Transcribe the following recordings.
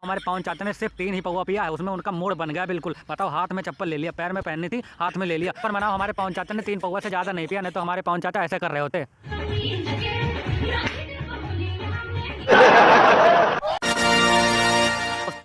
हमारे पवन चाचा ने सिर्फ 3 ही पौवा पिया है, उसमें उनका मूड बन गया बिल्कुल। बताओ, हाथ में चप्पल ले लिया, पैर में पहननी थी, हाथ में ले लिया। पर मनाओ, हमारे पवन चाचा ने 3 पौवा से ज़्यादा नहीं पिया, नहीं तो हमारे पवन चाचा ऐसे कर रहे होते।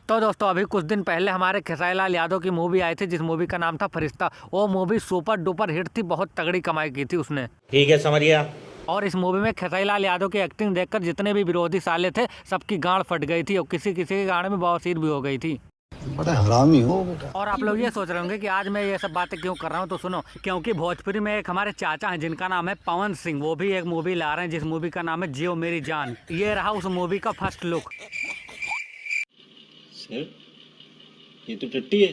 तो दोस्तों, अभी कुछ दिन पहले हमारे खेसारी लाल यादव की मूवी आई थी, जिस मूवी का नाम था फरिश्ता। वो मूवी सुपर डुपर हिट थी, बहुत तगड़ी कमाई की थी उसने। ठीक है, समझ गया। और इस मूवी में खेसारी लाल यादव की एक्टिंग देखकर जितने भी विरोधी साले थे, सबकी गांड फट गई थी और किसी किसी के गांड में बवासीर भी हो गई थी। बड़ा हरामी हो बेटा। और आप लोग ये सोच रहे होंगे कि आज मैं ये सब बातें क्यों कर रहा हूँ, तो सुनो। क्योंकि भोजपुरी में एक हमारे चाचा हैं जिनका नाम है पवन सिंह, वो भी एक मूवी ला रहे हैं जिस मूवी का नाम है जियो मेरी जान। ये रहा उस मूवी का फर्स्ट लुक। सर, ये तो टट्टी है।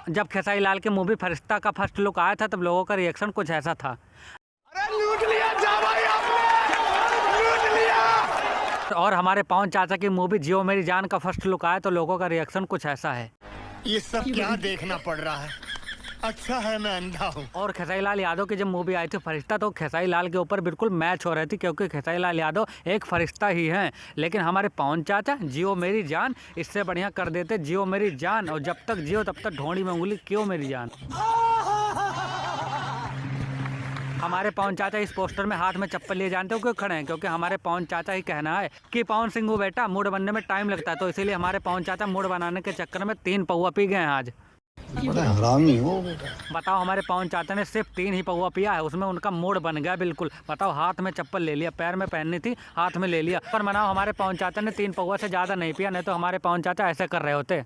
जब खेसारी लाल की मूवी फरिश्ता का फर्स्ट लुक आया था, तब लोगों का रिएक्शन कुछ ऐसा था। अरे लूट लिया जा भाई आपने, लूट लिया। और हमारे पवन चाचा की मूवी जियो मेरी जान का फर्स्ट लुक आया तो लोगों का रिएक्शन कुछ ऐसा है। ये सब क्या देखना पड़ रहा है? अच्छा है मैं अंधा हूँ। और खेसारी लाल यादव की जब मूवी आई थी फरिश्ता, तो खेसारी लाल के ऊपर बिल्कुल मैच हो रही थी, क्योंकि खेसारी लाल यादव एक फरिश्ता ही हैं। लेकिन हमारे पवन चाचा जियो मेरी जान इससे बढ़िया कर देते, जियो मेरी जान, और जब तक जियो तब तक ढोंडी में उंगली क्यों मेरी जान। हमारे पवन चाचा इस पोस्टर में हाथ में चप्पल लिए जानते हो क्यों खड़े हैं? क्योंकि हमारे पवन चाचा ही कहना है कि पवन सिंह बेटा मूड बनने में टाइम लगता है, तो इसीलिए हमारे पवन चाचा मूड बनाने के चक्कर में 3 पौवा पी गए हैं आज। बड़ा हरामी हो बेटा। बताओ, हमारे पवन चाचा ने सिर्फ 3 ही पौवा पिया है, उसमें उनका मूड बन गया बिल्कुल। बताओ, हाथ में चप्पल ले लिया, पैर में पहननी थी, हाथ में ले लिया। पर मनाओ, हमारे पवन चाचा ने 3 पौवा से ज़्यादा नहीं पिया, नहीं तो हमारे पवन चाचा ऐसे कर रहे होते।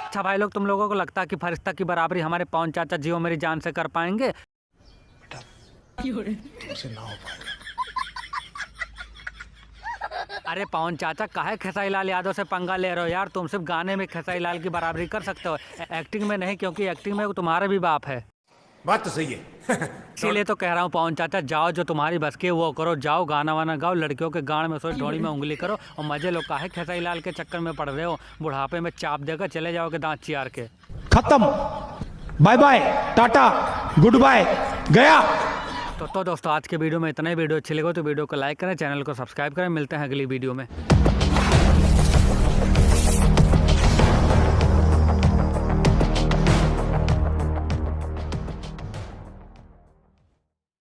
अच्छा भाई लोग, तुम लोगों को लगता है कि फरिश्ता की बराबरी हमारे पवन चाचा जियो मेरी जान से कर पाएंगे? तुमसे ना हो पाएगा। अरे पवन चाचा, काहे खेसारी लाल यादव से पंगा ले रहे हो यार? तुम सिर्फ गाने में खेसारी लाल की बराबरी कर सकते हो, एक्टिंग में नहीं, क्योंकि एक्टिंग में तुम्हारा भी बाप है। बात तो सही है। इसीलिए तो कह रहा हूँ पवन चाचा, जाओ जो तुम्हारी बस की वो करो, जाओ गाना वाना गाओ, लड़कियों के गाड़ में सोच ढोड़ी में उंगली करो और मजे लो। काहे खेसारी लाल के चक्कर में पड़ रहे हो? बुढ़ापे में चाप देकर चले जाओगे दांत चियार के। खत्म, bye bye, tata, goodbye, गया। तो दोस्तों, आज के वीडियो में इतना ही। वीडियो अच्छी लगे तो वीडियो को लाइक करें, चैनल को सब्सक्राइब करें। मिलते हैं अगली वीडियो में।